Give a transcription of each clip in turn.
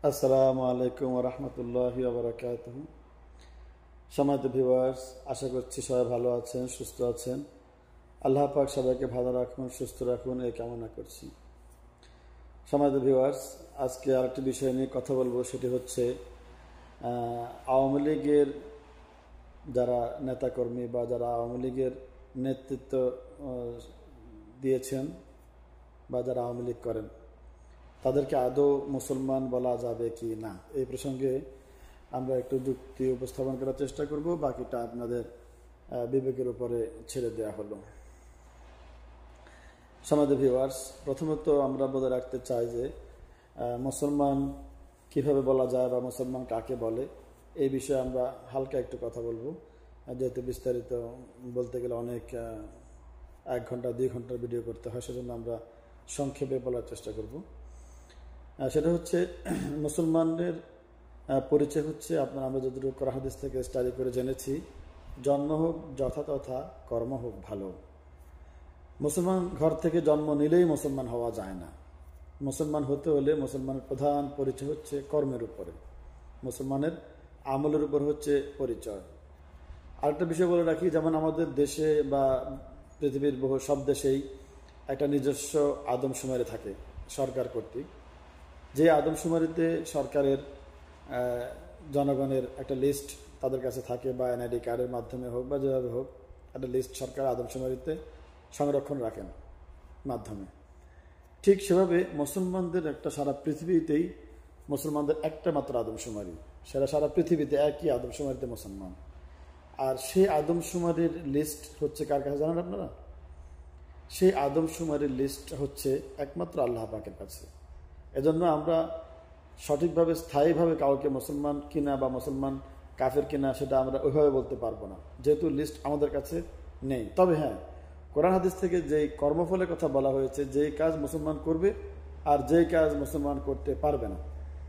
আসসালামু আলাইকুম ওয়া রাহমাতুল্লাহি ওয়া বারাকাতুহু। সম্মানিত ভিউয়ার্স, আশা করছি সবাই ভালো আছেন, সুস্থ আছেন। আল্লাহ পাক সবাইকে ভালো রাখুন, সুস্থ রাখুন এই কামনা করছি। সম্মানিত ভিউয়ার্স, আজকে আরেকটি বিষয় নিয়ে কথা বলবো, সেটি হচ্ছে আওয়ামী লীগের যারা নেতাকর্মী বা যারা আওয়ামী লীগের নেতৃত্ব দিয়েছেন বা যারা আওয়ামী লীগ করেন, তাদেরকে আদৌ মুসলমান বলা যাবে কি না, এই প্রসঙ্গে আমরা একটু যুক্তি উপস্থাপন করার চেষ্টা করব। বাকিটা আপনাদের বিবেকের উপরে ছেড়ে দেওয়া হলো। সমাজ ভিউয়ার্স, প্রথমত আমরা বলে রাখতে চাই যে মুসলমান কিভাবে বলা যায় বা মুসলমান কাকে বলে, এই বিষয়ে আমরা হালকা একটু কথা বলবো। যেহেতু বিস্তারিত বলতে গেলে অনেক 1 ঘন্টা 2 ঘন্টার ভিডিও করতে হয়, সেজন্য আমরা সংক্ষেপে বলার চেষ্টা করব। সেটা হচ্ছে মুসলমানদের পরিচয় হচ্ছে আমরা যতটুকু কোরআন হাদিস থেকে স্টাডি করে জেনেছি, জন্ম হোক যথাতথা, কর্ম হোক ভালো। মুসলমান ঘর থেকে জন্ম নিলেই মুসলমান হওয়া যায় না। মুসলমান হতে হলে মুসলমানের প্রধান পরিচয় হচ্ছে কর্মের উপরে, মুসলমানের আমলের উপর হচ্ছে পরিচয়। আরেকটা বিষয় বলে রাখি, যেমন আমাদের দেশে বা পৃথিবীর বহু সব দেশেই একটা নিজস্ব আদমশুমারি থাকে সরকার কর্তৃক। যে আদমশুমারিতে সরকারের জনগণের একটা লিস্ট তাদের কাছে থাকে, বা এনআইডি কার্ডের মাধ্যমে হোক বা যেভাবে হোক, একটা লিস্ট সরকার আদমশুমারিতে সংরক্ষণ রাখেন মাধ্যমে। ঠিক সেভাবে মুসলমানদের একটা সারা পৃথিবীতেই মুসলমানদের একটা মাত্র আদমশুমারি, সেটা সারা পৃথিবীতে একই আদমশুমারিতে মুসলমান। আর সেই আদমশুমারির লিস্ট হচ্ছে কার কাছে জানেন আপনারা? সেই আদমশুমারির লিস্ট হচ্ছে একমাত্র আল্লাহ পাকের কাছে। এজন্য আমরা সঠিকভাবে স্থায়ীভাবে কাউকে মুসলমান কিনা বা মুসলমান কাফের কিনা সেটা আমরা ওইভাবে বলতে পারবো না, যেহেতু লিস্ট আমাদের কাছে নেই। তবে হ্যাঁ, কোরআন হাদিস থেকে যেই কর্মফলের কথা বলা হয়েছে, যেই কাজ মুসলমান করবে আর যেই কাজ মুসলমান করতে পারবে না,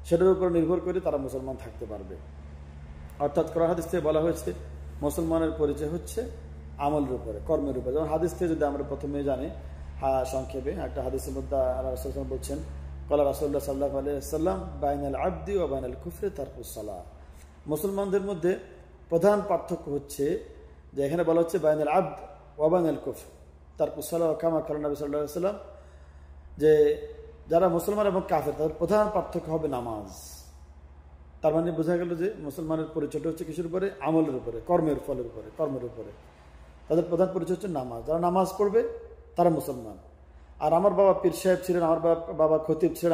সেটার উপর নির্ভর করে তারা মুসলমান থাকতে পারবে। অর্থাৎ কোরআন হাদিস থেকে বলা হয়েছে মুসলমানের পরিচয় হচ্ছে আমলের উপরে, কর্মের উপরে। যেমন হাদিস থেকে যদি আমরা প্রথমে জানি, সংক্ষেপে একটা হাদিসের মধ্যে রাসূল বলছেন, কলা রাসূলুল্লাহ সাল্লাল্লাহু আলাইহি ওয়াসাল্লাম, বাইনাল আবদি ওয়া বাইনাল কুফরি তারকুস সালাহ। মুসলমানদের মধ্যে প্রধান পার্থক্য হচ্ছে যে এখানে বলা হচ্ছে বাইনাল আবদ ওয়া বাইনাল কুফর তারকুস সালাহ কামা কালা নবী সাল্লাল্লাহু আলাইহি ওয়াসাল্লাম, যে যারা মুসলমান এবং কাফের তাদের প্রধান পার্থক্য হবে নামাজ। তার মানে বোঝা গেল যে মুসলমানের পরিচয়টা হচ্ছে কিসের উপরে? আমলের উপরে, কর্মের ফলের উপরে, কর্মের উপরে। তাদের প্রধান পরিচয় হচ্ছে নামাজ। যারা নামাজ পড়বে তারা মুসলমান। আর আমার বাবা পীর সাহেব ছিলেন, আমার বাবা খতিব ছিলেন,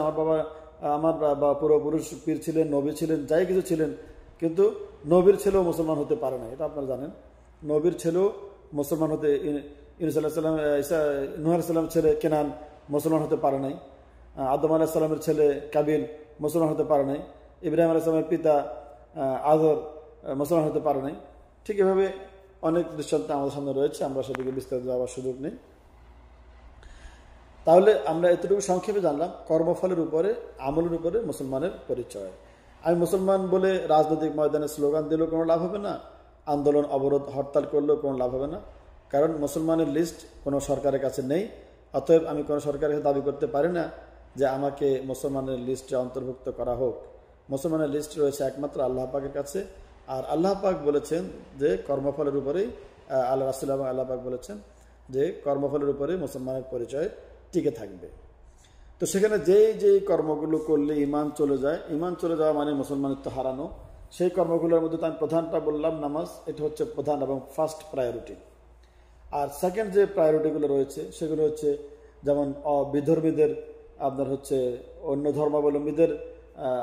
আমার বাবা পূর্বপুরুষ পীর ছিলেন, নবী ছিলেন, যাই কিছু ছিলেন, কিন্তু নবীর ছেলেও মুসলমান হতে পারে না, এটা আপনারা জানেন। নবীর ছেলেও মুসলমান হতে, ইউনূস আলাইহিস সালাম, নূহ আলাইহিস সালামের ছেলে কেনান মুসলমান হতে পারে নাই, আদম আলাইহিস সালামের ছেলে কাবিল মুসলমান হতে পারে নাই, ইব্রাহিম আলাইহিস সালামের পিতা আযর মুসলমান হতে পারে নাই। ঠিক এভাবে অনেক দৃষ্টান্ত আমাদের সামনে রয়েছে, আমরা সেদিকে বিস্তারিত যাওয়ার সুযোগ নেই। তাহলে আমরা এতটুকু সংক্ষেপে জানলাম কর্মফলের উপরে, আমলের উপরে মুসলমানের পরিচয়। আমি মুসলমান বলে রাজনৈতিক ময়দানে স্লোগান দিলেও কোনো লাভ হবে না, আন্দোলন অবরোধ হরতাল করলেও কোনো লাভ হবে না, কারণ মুসলমানের লিস্ট কোনো সরকারের কাছে নেই। অতএব আমি কোনো সরকারের কাছে দাবি করতে পারি না যে আমাকে মুসলমানের লিস্টে অন্তর্ভুক্ত করা হোক। মুসলমানের লিস্ট রয়েছে একমাত্র আল্লাহ পাকের কাছে। আর আল্লাহ পাক বলেছেন যে কর্মফলের উপরেই, আল্লাহ রাসূল এবং আল্লাহ পাক বলেছেন যে কর্মফলের উপরে মুসলমানের পরিচয় টিকে থাকবে। তো সেখানে যেই কর্মগুলো করলে ইমান চলে যায়, ইমান চলে যাওয়া মানে মুসলমানিত্ব হারানো, সেই কর্মগুলোর মধ্যে আমি প্রধানটা বললাম নামাজ, এটা হচ্ছে প্রধান এবং ফার্স্ট প্রায়োরিটি। আর সেকেন্ড যে প্রায়োরিটিগুলো রয়েছে সেগুলো হচ্ছে যেমন বিধর্মীদের আপনার হচ্ছে অন্য ধর্মাবলম্বীদের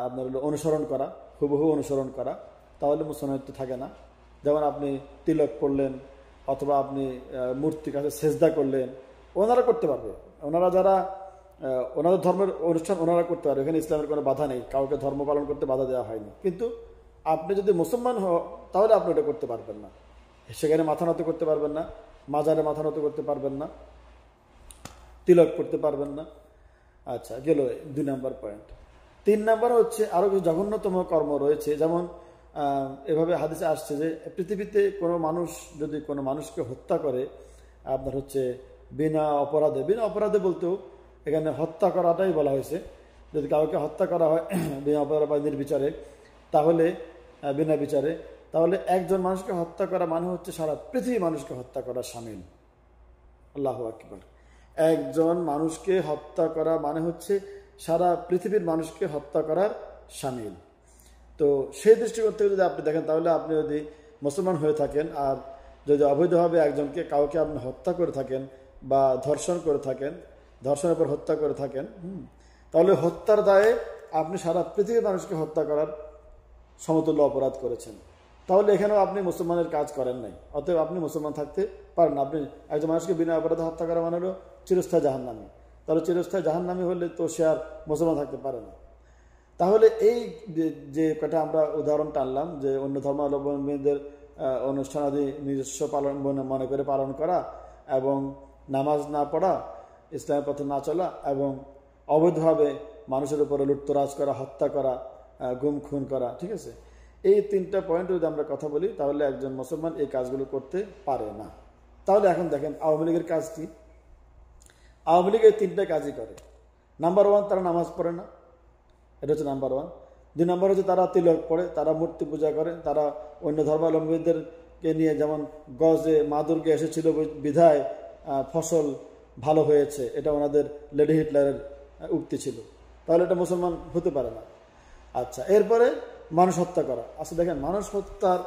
আপনার হলো অনুসরণ করা, হুবহু অনুসরণ করা, তাহলে মুসলমানিত্ব থাকে না। যেমন আপনি তিলক করলেন অথবা আপনি মূর্তির কাছে সেজদা করলেন, ওনারা করতে পারবে, ওনারা যারা ওনাদের ধর্মের অনুষ্ঠান ওনারা করতে পারবে, এখানে ইসলামের কোনো বাধা নেই, কাউকে ধর্ম পালন করতে বাধা দেওয়া হয়নি। কিন্তু আপনি যদি মুসলমান হন তাহলে আপনি এটা করতে পারবেন না, সেখানে মাথা নত করতে পারবেন না, মাজারে মাথা নত করতে পারবেন না, তিলক করতে পারবেন না। আচ্ছা, গেল 2 নম্বর পয়েন্ট। 3 নম্বর হচ্ছে আরও কিছু জঘন্যতম কর্ম রয়েছে। যেমন এভাবে হাদিসে আসছে যে পৃথিবীতে কোনো মানুষ যদি কোনো মানুষকে হত্যা করে আপনার হচ্ছে বিনা অপরাধে বলতেও এখানে হত্যা করাটাই বলা হয়েছে, যদি কাউকে হত্যা করা হয় বিনা অপরাধে নির্বিচারে, তাহলে বিনা বিচারে, তাহলে একজন মানুষকে হত্যা করা মানে হচ্ছে সারা পৃথিবী মানুষকে হত্যা করা শামিল। আল্লাহু আকবার। একজন মানুষকে হত্যা করা মানে হচ্ছে সারা পৃথিবীর মানুষকে হত্যা করার শামিল। তো সেই দৃষ্টিকোণ থেকে যদি আপনি দেখেন, তাহলে আপনি যদি মুসলমান হয়ে থাকেন আর যদি অবৈধভাবে কাউকে আপনি হত্যা করে থাকেন বা ধর্ষণ করে থাকেন, ধর্ষণের পর হত্যা করে থাকেন, তাহলে হত্যার দায়ে আপনি সারা পৃথিবীর মানুষকে হত্যা করার সমতুল্য অপরাধ করেছেন। তাহলে এখানেও আপনি মুসলমানের কাজ করেন নাই, অতএব আপনি মুসলমান থাকতে পারেন না। আপনি একজন মানুষকে বিনা অপরাধে হত্যা করা মানে হলো চিরস্থায়ী জাহান্নামী। তাহলে চিরস্থায়ী জাহান্নামী হলে তো সে আর মুসলমান থাকতে পারে না। তাহলে এই যে কটা আমরা উদাহরণ টানলাম, যে অন্য ধর্মাবলম্বীদের অনুষ্ঠানাদি নিজস্ব পালন মনে করে পালন করা, এবং নামাজ না পড়া, ইসলামের পথে না চলা, এবং অবৈধভাবে মানুষের উপরে লুটতরাজ করা, হত্যা করা, গুম খুন করা, ঠিক আছে, এই তিনটা পয়েন্ট যদি আমরা কথা বলি, তাহলে একজন মুসলমান এই কাজগুলো করতে পারে না। তাহলে এখন দেখেন আওয়ামী লীগের কাজ কি। আওয়ামী লীগ এই তিনটা কাজই করে। নাম্বার ওয়ান, তারা নামাজ পড়ে না, এটা হচ্ছে নাম্বার ওয়ান। 2 নম্বর হচ্ছে তারা তিলক পড়ে, তারা মূর্তি পূজা করে, তারা অন্য ধর্মাবলম্বীদেরকে নিয়ে, যেমন গজে মা দুর্গে এসেছিল বিধায় ফসল ভালো হয়েছে, এটা ওনাদের লেডি হিটলারের উক্তি ছিল। তাহলে এটা মুসলমান হতে পারে না। আচ্ছা, এরপরে মানুষ হত্যা করা। আচ্ছা দেখেন, মানুষ হত্যার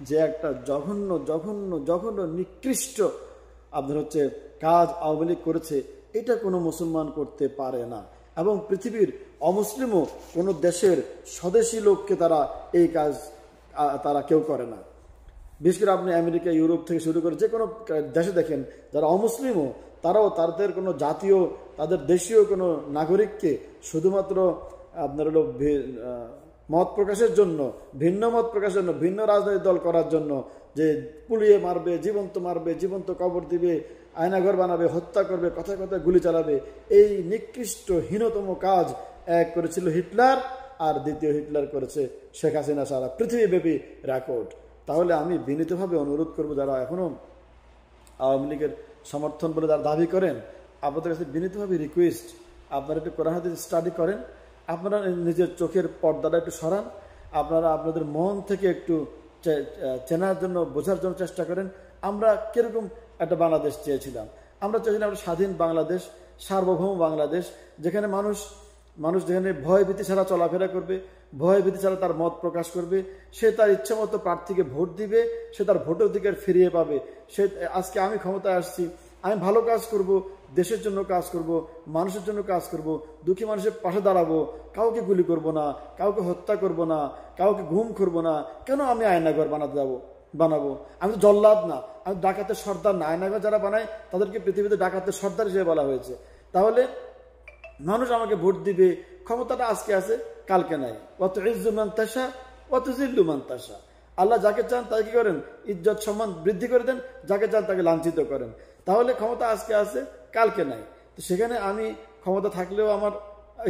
যে একটা জঘন্য জঘন্য জঘন্য নিকৃষ্ট আপনার হচ্ছে কাজ আওয়ামী লীগ করেছে, এটা কোনো মুসলমান করতে পারে না। এবং পৃথিবীর অমুসলিমও কোনো দেশের স্বদেশী লোককে তারা এই কাজ তারা কেউ করে না। বিশেষ করে আপনি আমেরিকা, ইউরোপ থেকে শুরু করে যে কোনো দেশে দেখেন, যারা অমুসলিমও তারাও তাদের কোনো জাতীয়, তাদের দেশীয় কোনো নাগরিককে শুধুমাত্র আপনার হলো মত প্রকাশের জন্য, ভিন্ন মত প্রকাশের জন্য, ভিন্ন রাজনৈতিক দল করার জন্য, যে পুলিয়ে মারবে, জীবন্ত কবর দিবে, আয়নাঘর বানাবে, হত্যা করবে, কথায় কথায় গুলি চালাবে, এই নিকৃষ্ট হীনতম কাজ এক করেছিল হিটলার, আর দ্বিতীয় হিটলার করেছে শেখ হাসিনা, সারা পৃথিবীব্যাপী রেকর্ড। তাহলে আমি বিনীতভাবে অনুরোধ করব, যারা এখনো আওয়ামী লীগের সমর্থন বলে যারা দাবি করেন, আপনাদের কাছে বিনীতভাবে রিকোয়েস্ট, আপনারা একটু কোরআন হাদিস স্টাডি করেন, আপনারা নিজের চোখের পর্দাটা একটু সরান, আপনারা আপনাদের মন থেকে একটু চেনার জন্য, বোঝার জন্য চেষ্টা করেন। আমরা কিরকম একটা বাংলাদেশ চেয়েছিলাম? আমরা চেয়েছিলাম একটা স্বাধীন বাংলাদেশ, সার্বভৌম বাংলাদেশ, যেখানে মানুষ যেখানে ভয়ভীতি ছাড়া চলাফেরা করবে, ভয়ভীতি ছাড়া তার মত প্রকাশ করবে, সে তার ইচ্ছা মতো প্রার্থীকে ভোট দিবে, সে তার ভোটের অধিকার ফিরিয়ে পাবে। সে আজকে আমি ক্ষমতায় আসছি, আমি ভালো কাজ করব, দেশের জন্য কাজ করব, মানুষের জন্য কাজ করব, দুঃখী মানুষের পাশে দাঁড়াবো, কাউকে গুলি করব না, কাউকে হত্যা করব না, কাউকে ঘুম করব না। কেন আমি আয়নাঘর বানাবো? আমি তো জল্লাদ না, আমি ডাকাতের সর্দার না। আয়নাঘর যারা বানায় তাদেরকে পৃথিবীতে ডাকাতের সর্দার হিসেবে বলা হয়েছে। তাহলে মানুষ আমাকে ভোট দিবে, ক্ষমতাটা আজকে আছে, কালকে নাই। অত ইজ্জু মান তাশা, অত জিল্লু মান তাশা। আল্লাহ যাকে চান তাকে কি করেন? ইজ্জত সম্মান বৃদ্ধি করে দেন, যাকে চান তাকে লাঞ্ছিত করেন। তাহলে ক্ষমতা আজকে আছে, কালকে নাই। তো সেখানে আমি ক্ষমতা থাকলেও আমার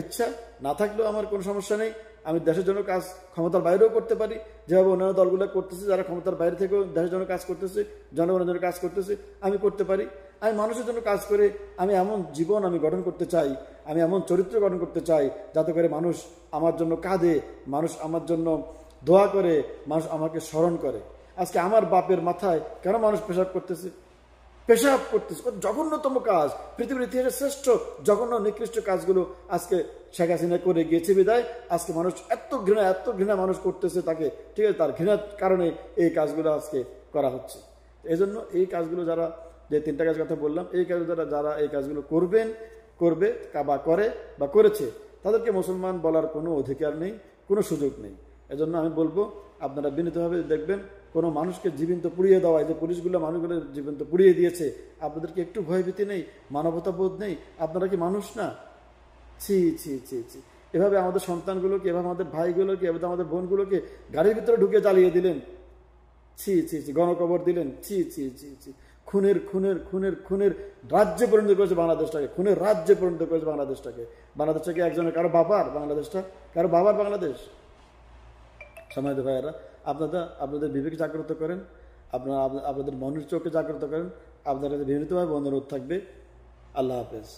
ইচ্ছা, না থাকলেও আমার কোনো সমস্যা নেই। আমি দেশের জন্য কাজ ক্ষমতার বাইরেও করতে পারি, যেভাবে অন্যান্য দলগুলো করতেছে, যারা ক্ষমতার বাইরে থেকেও দেশের জন্য কাজ করতেছে, জনগণের জন্য কাজ করতেছে, আমি করতে পারি। আমি মানুষের জন্য কাজ করে আমি এমন জীবন আমি গঠন করতে চাই, আমি এমন চরিত্র গঠন করতে চাই, যাতে করে মানুষ আমার জন্য কাঁদে, মানুষ আমার জন্য দোয়া করে, মানুষ আমাকে স্মরণ করে। আজকে আমার বাপের মাথায় কেন মানুষ পেশাব করতেছে? জঘন্যতম কাজ, পৃথিবীর ইতিহাসের শ্রেষ্ঠ জঘন্য নিকৃষ্ট কাজগুলো আজকে শেখ হাসিনা করে গিয়েছে বিদায় আজকে মানুষ এত ঘৃণা মানুষ করতেছে তাকে, ঠিক আছে, তার ঘৃণার কারণে এই কাজগুলো আজকে করা হচ্ছে। এই জন্য এই কাজগুলো যারা, যে 3টা কাজ কথা বললাম, এই কাজগুলো যারা এই কাজগুলো করবে বা করে বা করেছে, তাদেরকে মুসলমান বলার কোনো অধিকার নেই, কোনো সুযোগ নেই। এজন্য আমি বলবো, আপনারা বিনীতভাবে দেখবেন, কোনো মানুষকে জীবন্ত পুড়িয়ে দেওয়া, যে পুলিশগুলো মানুষগুলো জীবন্ত পুড়িয়ে দিয়েছে, আপনাদেরকে একটু ভয়ভীতি নেই, মানবতা বোধ নেই? আপনারা কি মানুষ না? ছি ছি ছি ছি। এভাবে আমাদের সন্তানগুলোকে, এভাবে আমাদের ভাইগুলোকে, এভাবে আমাদের বোনগুলোকে গাড়ির ভিতরে ঢুকে জ্বালিয়ে দিলেন। ছি ছি ছি। গণকবর দিলেন। ছি ছি ছি ছি। খুনের রাজ্যে পরিণত করেছে বাংলাদেশটাকে, খুনের রাজ্যে পরিণত করেছে বাংলাদেশটাকে একজনের কারো বাবার বাংলাদেশ। সম্মানিত ভাইয়েরা, আপনাদের বিবেক জাগ্রত করেন, আপনাদের মনের চোখে জাগ্রত করেন। আপনাদের বিনীতভাবে অনুরোধ থাকবে। আল্লাহ হাফেজ।